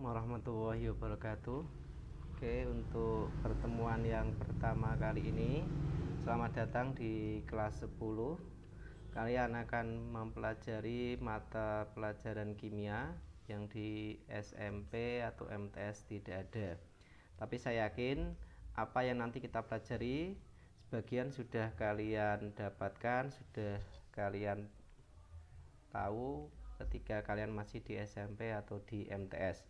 warahmatullahi wabarakatuh. Oke, untuk pertemuan yang pertama kali ini, selamat datang di kelas 10. Kalian akan mempelajari mata pelajaran kimia yang di SMP atau MTS tidak ada. Tapi saya yakin apa yang nanti kita pelajari sebagian sudah kalian dapatkan, sudah kalian tahu ketika kalian masih di SMP atau di MTS.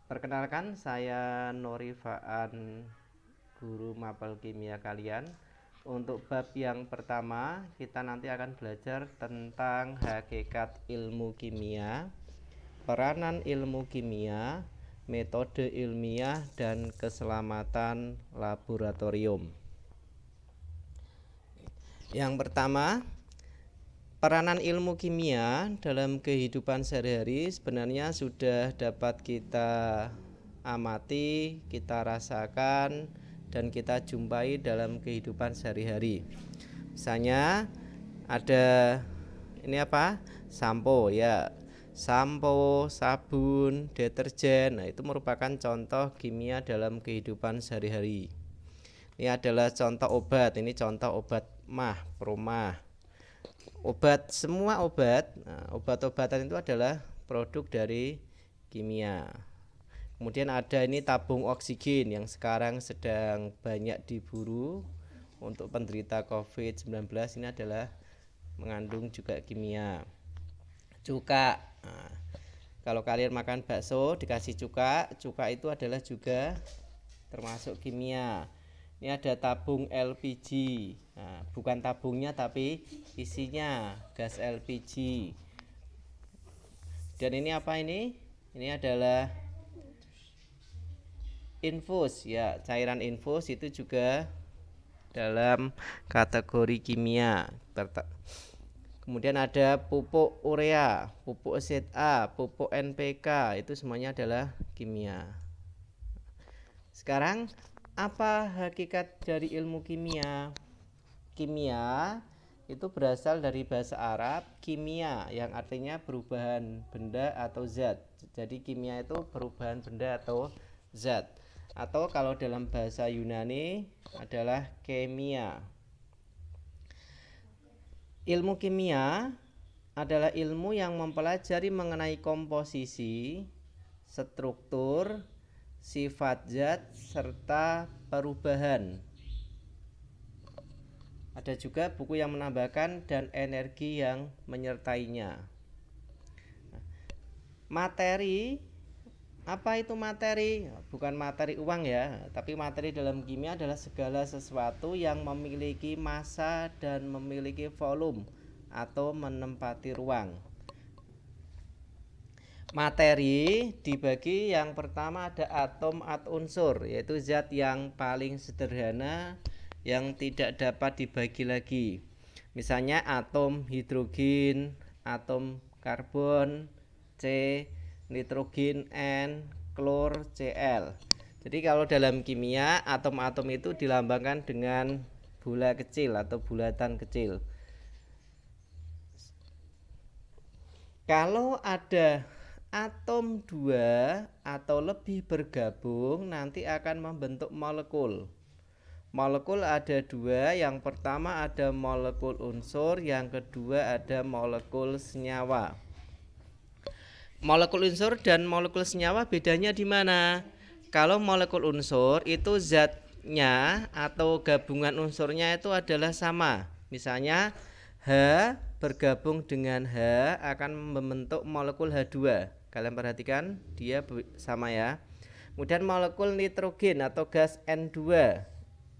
Perkenalkan, saya Norifaan, guru mapel kimia kalian. Untuk bab yang pertama, kita nanti akan belajar tentang hakikat ilmu kimia, peranan ilmu kimia, metode ilmiah, dan keselamatan laboratorium. Yang pertama, peranan ilmu kimia dalam kehidupan sehari-hari sebenarnya sudah dapat kita amati, kita rasakan, dan kita jumpai dalam kehidupan sehari-hari. Misalnya ada ini apa? Sampo ya. Sampo, sabun, deterjen. Nah, itu merupakan contoh kimia dalam kehidupan sehari-hari. Ini adalah contoh obat. Ini contoh obat promah. Obat, semua obat, obat-obatan itu adalah produk dari kimia. Kemudian ada ini tabung oksigen yang sekarang sedang banyak diburu untuk penderita COVID-19. Ini adalah mengandung juga kimia. Cuka, kalau kalian makan bakso dikasih cuka itu adalah juga termasuk kimia. Ini ada tabung LPG. Nah, bukan tabungnya tapi isinya gas LPG. Dan ini apa ini? Ini adalah infus ya, cairan infus itu juga dalam kategori kimia. Kemudian ada pupuk urea, pupuk ZA, pupuk NPK, itu semuanya adalah kimia. Sekarang apa hakikat dari ilmu kimia? Kimia itu berasal dari bahasa Arab kimia yang artinya perubahan benda atau zat. Jadi kimia itu perubahan benda atau zat. Atau kalau dalam bahasa Yunani adalah kemia. Ilmu kimia adalah ilmu yang mempelajari mengenai komposisi, struktur, sifat zat, serta perubahan. Ada juga buku yang menambahkan dan energi yang menyertainya. Materi, apa itu materi? Bukan materi uang ya, tapi materi dalam kimia adalah segala sesuatu yang memiliki massa dan memiliki volume atau menempati ruang. Materi dibagi, yang pertama ada atom atau unsur, yaitu zat yang paling sederhana yang tidak dapat dibagi lagi. Misalnya atom hidrogen, atom karbon C, nitrogen N, klor Cl. Jadi kalau dalam kimia atom-atom itu dilambangkan dengan bola kecil atau bulatan kecil. Kalau ada atom 2 atau lebih bergabung, nanti akan membentuk molekul. Molekul ada dua, yang pertama ada molekul unsur, yang kedua ada molekul senyawa. Molekul unsur dan molekul senyawa bedanya di mana? Kalau molekul unsur itu zatnya atau gabungan unsurnya itu adalah sama. Misalnya H bergabung dengan H akan membentuk molekul H2. Kalian perhatikan dia sama ya. Kemudian molekul nitrogen atau gas N2,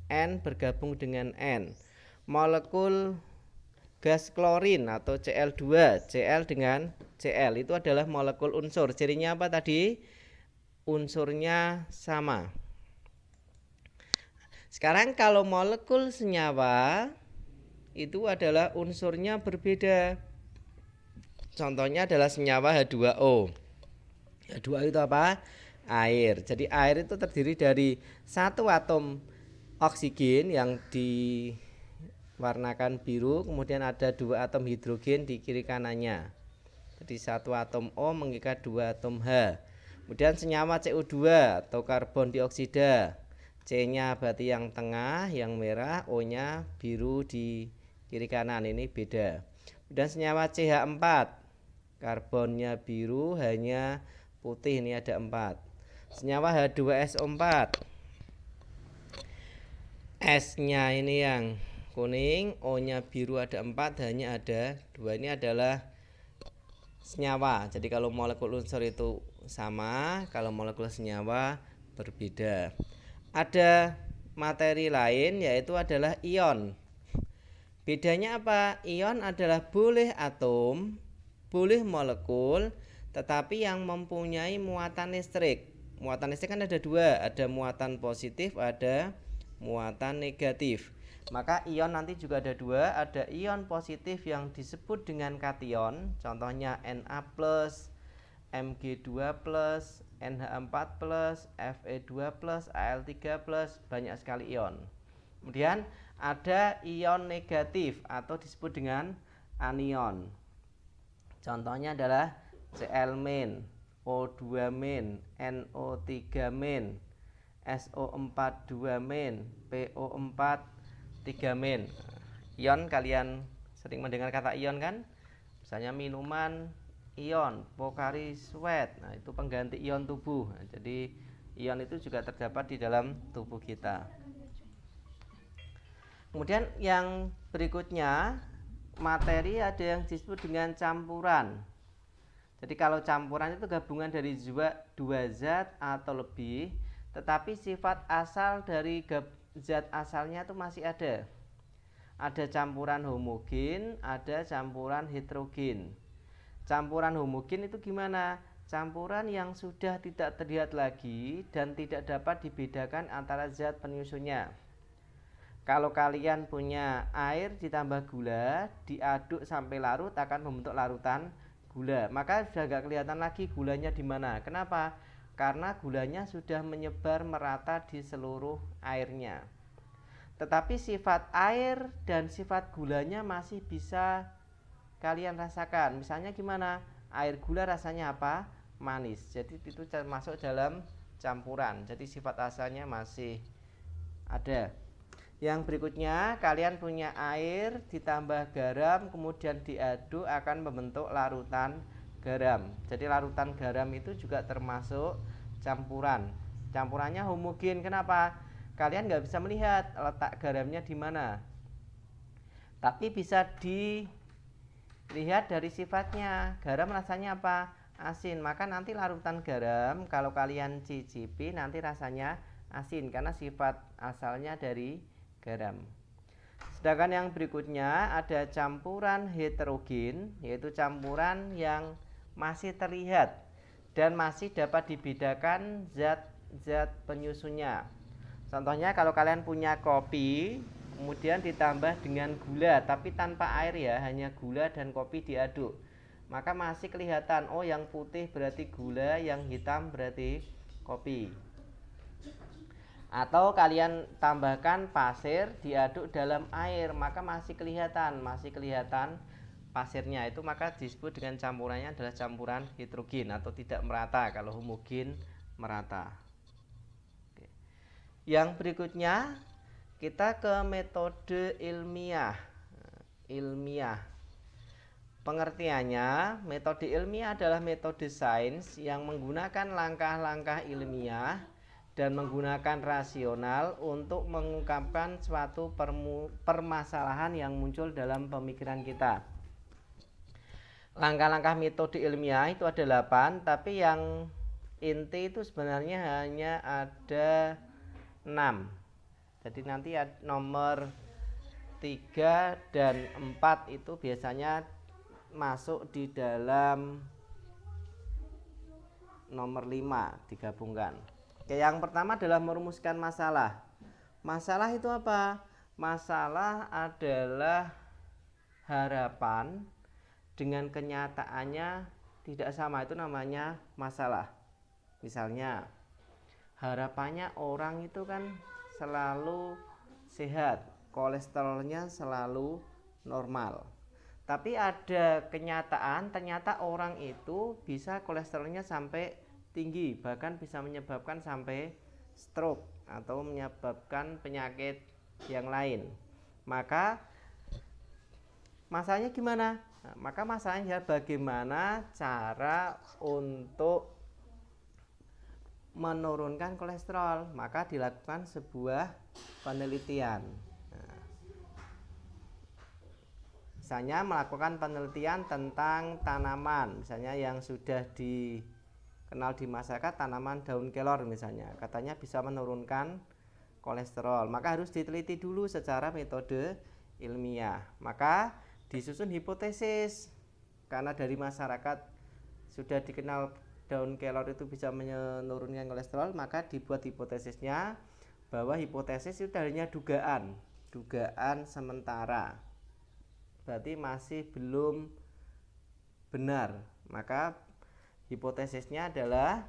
N bergabung dengan N. Molekul gas klorin atau Cl2, Cl dengan Cl itu adalah molekul unsur. Cirinya apa tadi? Unsurnya sama. Sekarang kalau molekul senyawa itu adalah unsurnya berbeda. Contohnya adalah senyawa H2O. H2O itu apa? Air. Jadi air itu terdiri dari satu atom oksigen yang diwarnakan biru, kemudian ada dua atom hidrogen di kiri kanannya. Jadi satu atom O mengikat dua atom H. Kemudian senyawa CO2 atau karbon dioksida. C-nya berarti yang tengah, yang merah, O-nya biru di kiri kanan, ini beda. Kemudian senyawa CH4, karbonnya biru, H-nya putih, ini ada 4. Senyawa H2SO4, S-nya ini yang kuning, O-nya biru ada 4, H-nya ada 2. Ini adalah senyawa. Jadi kalau molekul unsur itu sama, kalau molekul senyawa berbeda. Ada materi lain yaitu adalah ion. Bedanya apa? Ion adalah boleh atom, boleh molekul, tetapi yang mempunyai muatan listrik. Muatan listrik kan ada 2, ada muatan positif, ada muatan negatif. Maka ion nanti juga ada 2, ada ion positif yang disebut dengan kation, contohnya Na+, Mg2+, NH4+, Fe2+, Al3+, banyak sekali ion. Kemudian ada ion negatif atau disebut dengan anion. Contohnya adalah Cl-, O2-, NO3-, SO4-2-, PO4-3-. Ion, kalian sering mendengar kata ion kan? Misalnya minuman ion, Pocari Sweat. Nah, itu pengganti ion tubuh. Nah, jadi ion itu juga terdapat di dalam tubuh kita. Kemudian yang berikutnya, materi ada yang disebut dengan campuran. Jadi kalau campuran itu gabungan dari 2 zat atau lebih, tetapi sifat asal dari zat asalnya itu masih ada. Ada campuran homogen, ada campuran heterogen. Campuran homogen itu gimana? Campuran yang sudah tidak terlihat lagi dan tidak dapat dibedakan antara zat penyusunnya. Kalau kalian punya air ditambah gula, diaduk sampai larut akan membentuk larutan gula. Maka sudah gak kelihatan lagi gulanya di mana. Kenapa? Karena gulanya sudah menyebar merata di seluruh airnya. Tetapi sifat air dan sifat gulanya masih bisa kalian rasakan. Misalnya gimana? Air gula rasanya apa? Manis. Jadi itu masuk dalam campuran. Jadi sifat asalnya masih ada. Yang berikutnya, kalian punya air ditambah garam kemudian diaduk akan membentuk larutan garam. Jadi larutan garam itu juga termasuk campuran. Campurannya homogen. Kenapa? Kalian nggak bisa melihat letak garamnya di mana. Tapi bisa dilihat dari sifatnya. Garam rasanya apa? Asin. Maka nanti larutan garam kalau kalian cicipi nanti rasanya asin karena sifat asalnya dari garam. Sedangkan yang berikutnya ada campuran heterogen, yaitu campuran yang masih terlihat dan masih dapat dibedakan zat-zat penyusunnya. Contohnya kalau kalian punya kopi, kemudian ditambah dengan gula, tapi tanpa air ya, hanya gula dan kopi diaduk. Maka masih kelihatan, oh yang putih berarti gula, yang hitam berarti kopi. Atau kalian tambahkan pasir diaduk dalam air, maka masih kelihatan pasirnya itu, maka disebut dengan campurannya adalah campuran heterogen atau tidak merata. Kalau homogen merata. Oke. Yang berikutnya kita ke metode ilmiah. Pengertiannya, metode ilmiah adalah metode sains yang menggunakan langkah-langkah ilmiah dan menggunakan rasional untuk mengungkapkan suatu permasalahan yang muncul dalam pemikiran kita. Langkah-langkah metode ilmiah itu ada 8, tapi yang inti itu sebenarnya hanya ada 6. Jadi nanti nomor 3 dan 4 itu biasanya masuk di dalam nomor 5 digabungkan. Oke, yang pertama adalah merumuskan masalah. Masalah itu apa? Masalah adalah harapan dengan kenyataannya tidak sama, itu namanya masalah. Misalnya, harapannya orang itu kan selalu sehat, kolesterolnya selalu normal. Tapi ada kenyataan ternyata orang itu bisa kolesterolnya sampai tinggi, bahkan bisa menyebabkan sampai stroke atau menyebabkan penyakit yang lain. Maka masalahnya gimana? Nah, maka masalahnya bagaimana cara untuk menurunkan kolesterol. Maka dilakukan sebuah penelitian. Nah, misalnya melakukan penelitian tentang tanaman, misalnya yang sudah dikenal di masyarakat, tanaman daun kelor misalnya, katanya bisa menurunkan kolesterol. Maka harus diteliti dulu secara metode ilmiah. Maka disusun hipotesis, karena dari masyarakat sudah dikenal daun kelor itu bisa menurunkan kolesterol, maka dibuat hipotesisnya, bahwa hipotesis itu hanya dugaan sementara, berarti masih belum benar. Maka hipotesisnya adalah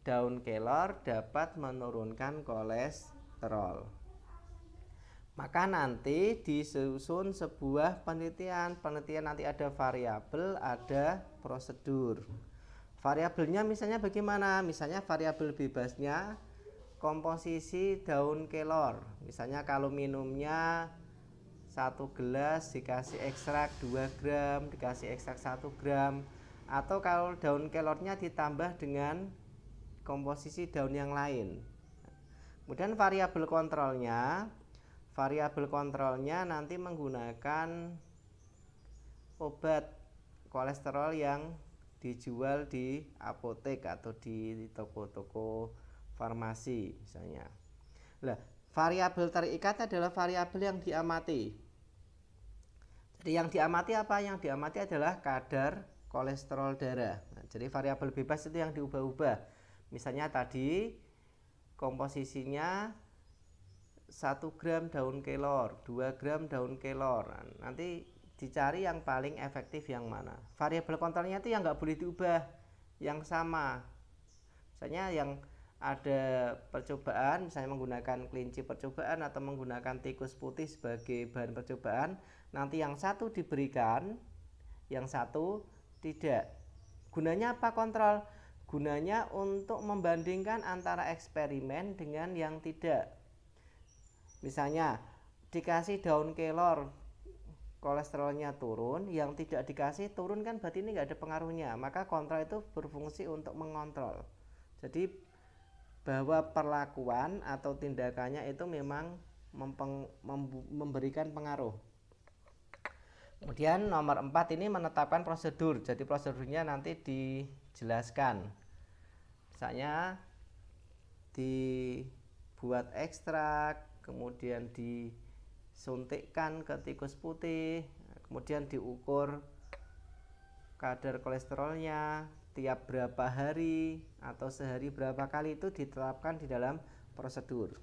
daun kelor dapat menurunkan kolesterol. Maka nanti disusun sebuah penelitian nanti ada variabel, ada prosedur. Variabelnya misalnya bagaimana? Misalnya variabel bebasnya komposisi daun kelor. Misalnya kalau minumnya 1 gelas dikasih ekstrak 2 gram, dikasih ekstrak 1 gram, atau kalau daun kelornya ditambah dengan komposisi daun yang lain. Kemudian variabel kontrolnya nanti menggunakan obat kolesterol yang dijual di apotek atau di toko-toko farmasi misalnya. Nah, variabel terikat adalah variabel yang diamati. Jadi yang diamati apa? Yang diamati adalah kadar kolesterol darah. Nah, jadi variabel bebas itu yang diubah-ubah. Misalnya tadi komposisinya 1 gram daun kelor, 2 gram daun kelor. Nah, nanti dicari yang paling efektif yang mana. Variabel kontrolnya itu yang nggak boleh diubah, yang sama. Misalnya yang ada percobaan, misalnya menggunakan kelinci percobaan atau menggunakan tikus putih sebagai bahan percobaan, nanti yang satu diberikan, yang satu tidak. Gunanya apa kontrol? Gunanya untuk membandingkan antara eksperimen dengan yang tidak. Misalnya dikasih daun kelor kolesterolnya turun, yang tidak dikasih turun, kan berarti ini nggak ada pengaruhnya. Maka kontrol itu berfungsi untuk mengontrol. Jadi bahwa perlakuan atau tindakannya itu memang memberikan pengaruh. Kemudian nomor 4 ini menetapkan prosedur. Jadi prosedurnya nanti dijelaskan. Misalnya dibuat ekstrak, kemudian disuntikkan ke tikus putih, kemudian diukur kadar kolesterolnya tiap berapa hari atau sehari berapa kali, itu ditetapkan di dalam prosedur.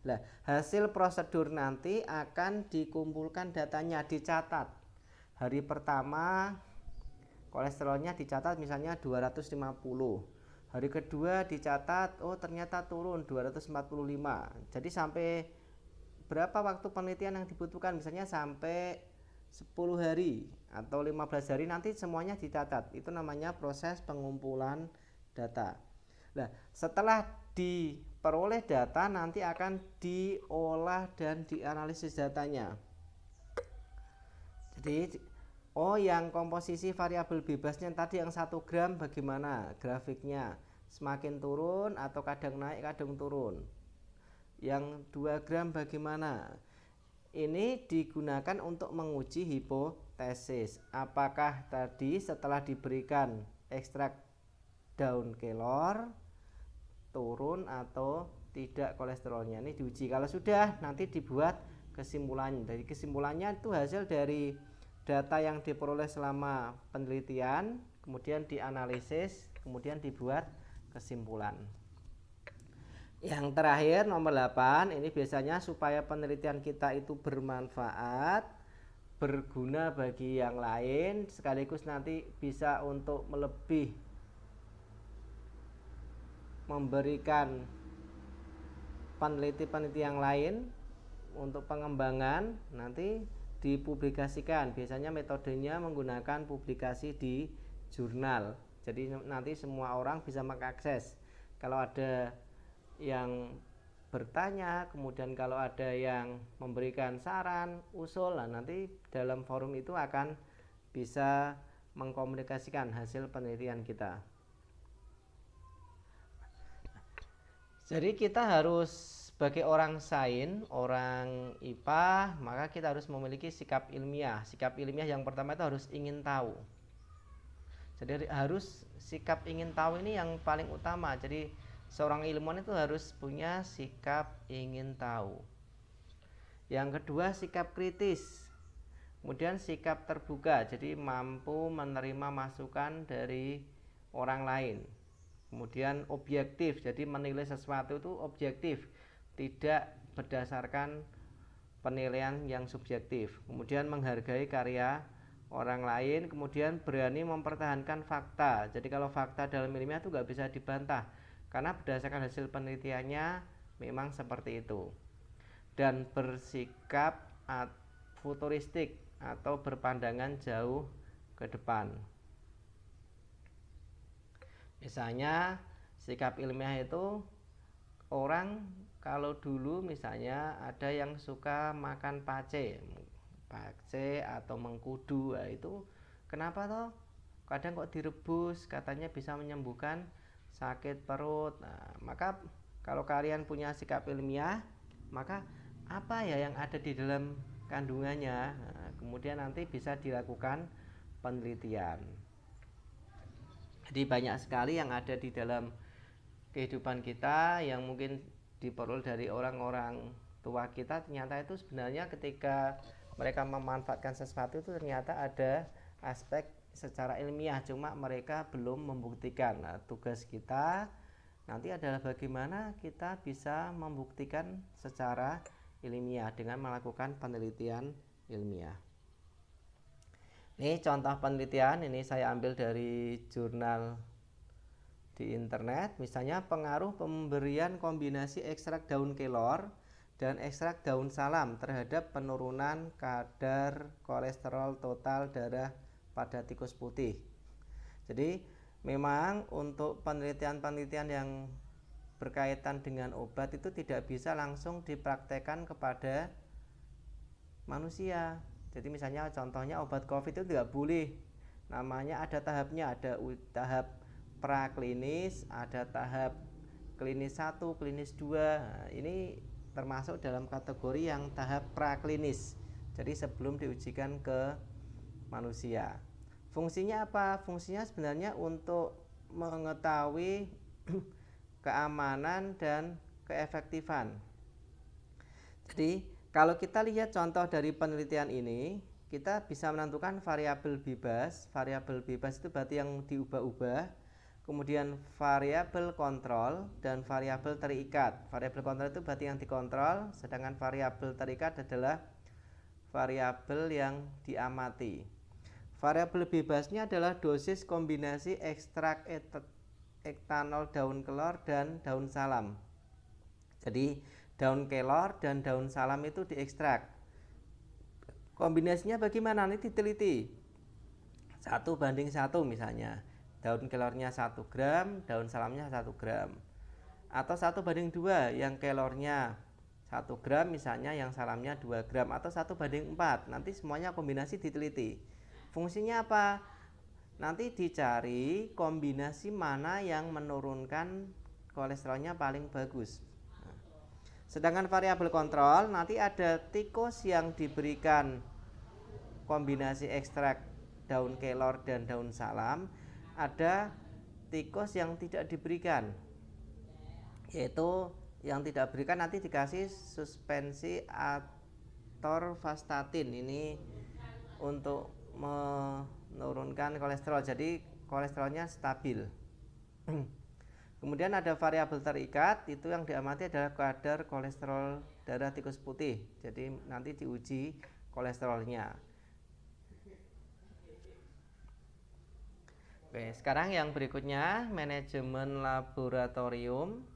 Nah, hasil prosedur nanti akan dikumpulkan datanya, dicatat. Hari pertama kolesterolnya dicatat misalnya 250. Hari kedua dicatat, oh ternyata turun 245. Jadi sampai berapa waktu penelitian yang dibutuhkan, misalnya sampai 10 hari atau 15 hari, nanti semuanya dicatat. Itu namanya proses pengumpulan data. Nah, setelah diperoleh data, nanti akan diolah dan dianalisis datanya. Jadi yang komposisi variabel bebasnya tadi yang 1 gram bagaimana grafiknya, semakin turun atau kadang naik kadang turun. Yang 2 gram bagaimana? Ini digunakan untuk menguji hipotesis, apakah tadi setelah diberikan ekstrak daun kelor turun atau tidak kolesterolnya. Ini diuji. Kalau sudah, nanti dibuat kesimpulannya. Dari kesimpulannya itu hasil dari data yang diperoleh selama penelitian, kemudian dianalisis, kemudian dibuat kesimpulan. Yang terakhir nomor 8, ini biasanya supaya penelitian kita itu bermanfaat, berguna bagi yang lain, sekaligus nanti bisa untuk lebih memberikan peneliti-peneliti yang lain untuk pengembangan, nanti dipublikasikan. Biasanya metodenya menggunakan publikasi di jurnal. Jadi nanti semua orang bisa mengakses. Kalau ada yang bertanya, kemudian kalau ada yang memberikan saran, usul, nah nanti dalam forum itu akan bisa mengkomunikasikan hasil penelitian kita. Jadi kita harus sebagai orang sains, orang IPA, maka kita harus memiliki sikap ilmiah. Sikap ilmiah yang pertama itu harus ingin tahu. Jadi harus sikap ingin tahu ini yang paling utama. Jadi seorang ilmuwan itu harus punya sikap ingin tahu. Yang kedua, sikap kritis. Kemudian sikap terbuka, jadi mampu menerima masukan dari orang lain. Kemudian objektif, jadi menilai sesuatu itu objektif, tidak berdasarkan penilaian yang subjektif. Kemudian menghargai karya orang lain, kemudian berani mempertahankan fakta. Jadi kalau fakta dalam ilmiah itu nggak bisa dibantah, karena berdasarkan hasil penelitiannya memang seperti itu. Dan bersikap futuristik atau berpandangan jauh ke depan. Misalnya sikap ilmiah itu orang kalau dulu misalnya ada yang suka makan pace atau mengkudu, nah itu kenapa toh? Kadang kok direbus katanya bisa menyembuhkan sakit perut. Nah, maka kalau kalian punya sikap ilmiah, maka apa ya yang ada di dalam kandungannya? Nah, kemudian nanti bisa dilakukan penelitian. Jadi banyak sekali yang ada di dalam kehidupan kita yang mungkin diperoleh dari orang-orang tua kita, ternyata itu sebenarnya ketika mereka memanfaatkan sesuatu itu ternyata ada aspek secara ilmiah, cuma mereka belum membuktikan. Nah, tugas kita nanti adalah bagaimana kita bisa membuktikan secara ilmiah dengan melakukan penelitian ilmiah. Ini contoh penelitian, ini saya ambil dari jurnal di internet. Misalnya pengaruh pemberian kombinasi ekstrak daun kelor dan ekstrak daun salam terhadap penurunan kadar kolesterol total darah pada tikus putih. Jadi memang untuk penelitian-penelitian yang berkaitan dengan obat itu tidak bisa langsung dipraktekkan kepada manusia. Jadi misalnya contohnya obat COVID itu tidak boleh, namanya ada tahapnya, ada tahap praklinis, ada tahap klinis 1, klinis 2. Nah, ini termasuk dalam kategori yang tahap praklinis. Jadi sebelum diujikan ke manusia. Fungsinya apa? Fungsinya sebenarnya untuk mengetahui keamanan dan keefektifan. Jadi kalau kita lihat contoh dari penelitian ini, kita bisa menentukan variabel bebas. Variabel bebas itu berarti yang diubah-ubah. Kemudian variabel kontrol dan variabel terikat. Variabel kontrol itu berarti yang dikontrol, sedangkan variabel terikat adalah variabel yang diamati. Variabel bebasnya adalah dosis kombinasi ekstrak etanol daun kelor dan daun salam. Jadi daun kelor dan daun salam itu diekstrak. Kombinasinya bagaimana? Ini diteliti 1:1 misalnya. Daun kelornya 1 gram, daun salamnya 1 gram. Atau 1:2 yang kelornya 1 gram misalnya, yang salamnya 2 gram. Atau 1:4. Nanti semuanya kombinasi diteliti. Fungsinya apa? Nanti dicari kombinasi mana yang menurunkan kolesterolnya paling bagus. Sedangkan variabel kontrol nanti ada tikus yang diberikan kombinasi ekstrak daun kelor dan daun salam, ada tikus yang tidak diberikan, yaitu yang tidak diberikan nanti dikasih suspensi atorvastatin ini untuk menurunkan kolesterol, jadi kolesterolnya stabil. Kemudian ada variabel terikat, itu yang diamati adalah kadar kolesterol darah tikus putih. Jadi nanti diuji kolesterolnya. Oke, sekarang yang berikutnya manajemen laboratorium.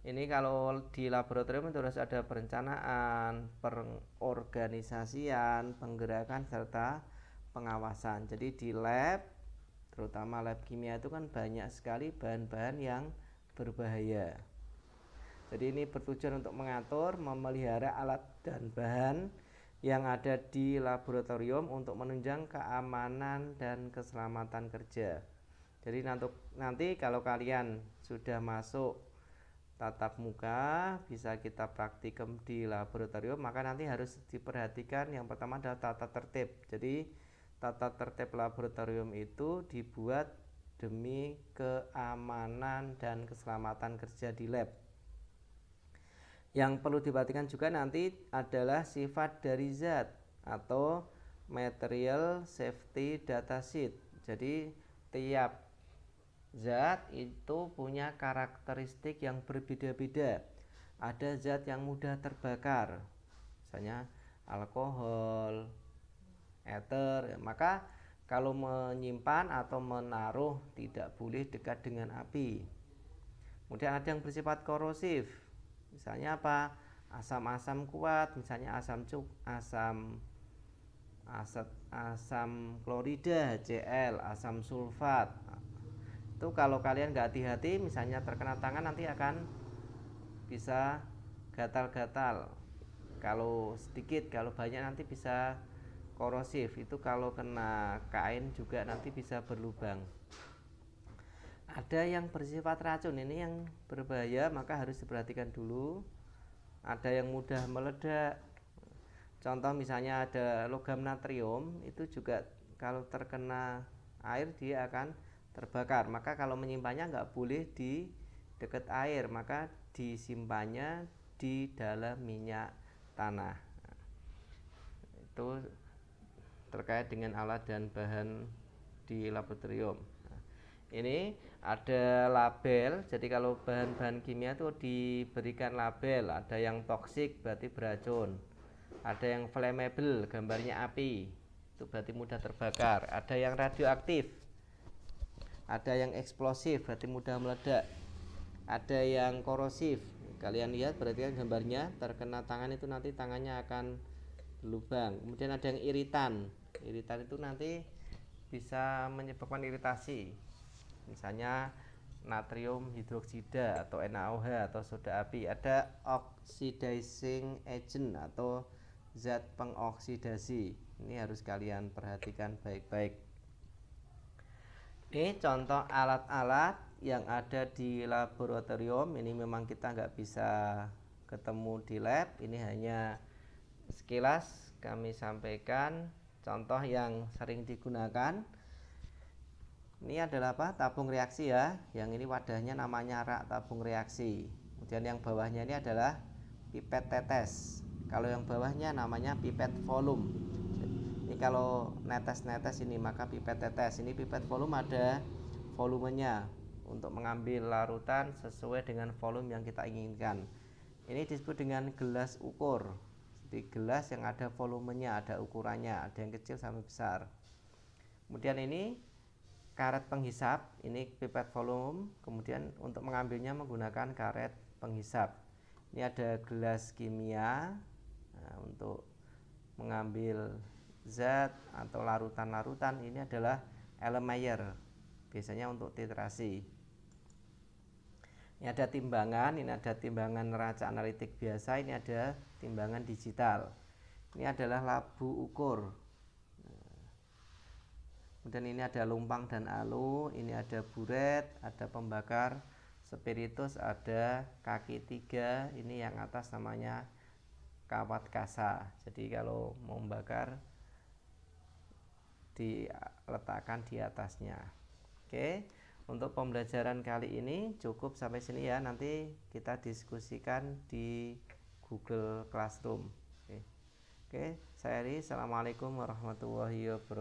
Ini kalau di laboratorium itu harus ada perencanaan, pengorganisasian, penggerakan serta pengawasan. Jadi di lab terutama lab kimia itu kan banyak sekali bahan-bahan yang berbahaya. Jadi ini bertujuan untuk mengatur, memelihara alat dan bahan yang ada di laboratorium untuk menunjang keamanan dan keselamatan kerja. Jadi nanti kalau kalian sudah masuk tatap muka, bisa kita praktikum di laboratorium, maka nanti harus diperhatikan yang pertama adalah tata tertib. Jadi tata tertib laboratorium itu dibuat demi keamanan dan keselamatan kerja di lab. Yang perlu diperhatikan juga nanti adalah sifat dari zat atau material safety data sheet. Jadi tiap zat itu punya karakteristik yang berbeda-beda. Ada zat yang mudah terbakar, misalnya alkohol, ether. Maka kalau menyimpan atau menaruh tidak boleh dekat dengan api. Kemudian ada yang bersifat korosif, misalnya apa? Asam-asam kuat, misalnya asam klorida, HCl, asam sulfat. Itu kalau kalian nggak hati-hati, misalnya terkena tangan nanti akan bisa gatal-gatal. Kalau sedikit, kalau banyak nanti bisa korosif. Itu kalau kena kain juga nanti bisa berlubang. Ada yang bersifat racun, ini yang berbahaya, maka harus diperhatikan dulu. Ada yang mudah meledak. Contoh misalnya ada logam natrium, itu juga kalau terkena air dia akan terbakar. Maka kalau menyimpannya nggak boleh di dekat air, maka disimpannya di dalam minyak tanah. Itu terkait dengan alat dan bahan di laboratorium. Ini ada label, jadi kalau bahan-bahan kimia itu diberikan label. Ada yang toksik berarti beracun, ada yang flammable gambarnya api, itu berarti mudah terbakar. Ada yang radioaktif, ada yang eksplosif berarti mudah meledak, ada yang korosif. Kalian lihat berarti kan gambarnya terkena tangan itu nanti tangannya akan berlubang. Kemudian ada yang iritan, iritan itu nanti bisa menyebabkan iritasi, misalnya natrium hidroksida atau NaOH atau soda api. Ada oxidizing agent atau zat pengoksidasi. Ini harus kalian perhatikan baik-baik. Ini contoh alat-alat yang ada di laboratorium. Ini memang kita nggak bisa ketemu di lab. Ini hanya sekilas kami sampaikan contoh yang sering digunakan. Ini adalah apa? Tabung reaksi ya. Yang ini wadahnya namanya rak tabung reaksi. Kemudian yang bawahnya ini adalah pipet tetes. Kalau yang bawahnya namanya pipet volume. Ini kalau netes-netes ini maka pipet tetes. Ini pipet volume ada volumenya untuk mengambil larutan sesuai dengan volume yang kita inginkan. Ini disebut dengan gelas ukur. Jadi gelas yang ada volumenya, ada ukurannya, ada yang kecil sampai besar. Kemudian ini karet penghisap, ini pipet volume. Kemudian untuk mengambilnya menggunakan karet penghisap. Ini ada gelas kimia. Nah, untuk mengambil zat atau larutan-larutan ini adalah Erlenmeyer, biasanya untuk titrasi. Ini ada timbangan, ini ada timbangan neraca analitik biasa, ini ada timbangan digital. Ini adalah labu ukur. Kemudian ini ada lumpang dan alu, ini ada buret, ada pembakar spiritus, ada kaki 3, ini yang atas namanya kawat kasa. Jadi kalau mau membakar diletakkan di atasnya. Oke, untuk pembelajaran kali ini cukup sampai sini ya. Nanti kita diskusikan di Google Classroom. Oke, saya Ri. Assalamualaikum warahmatullahi wabarakatuh.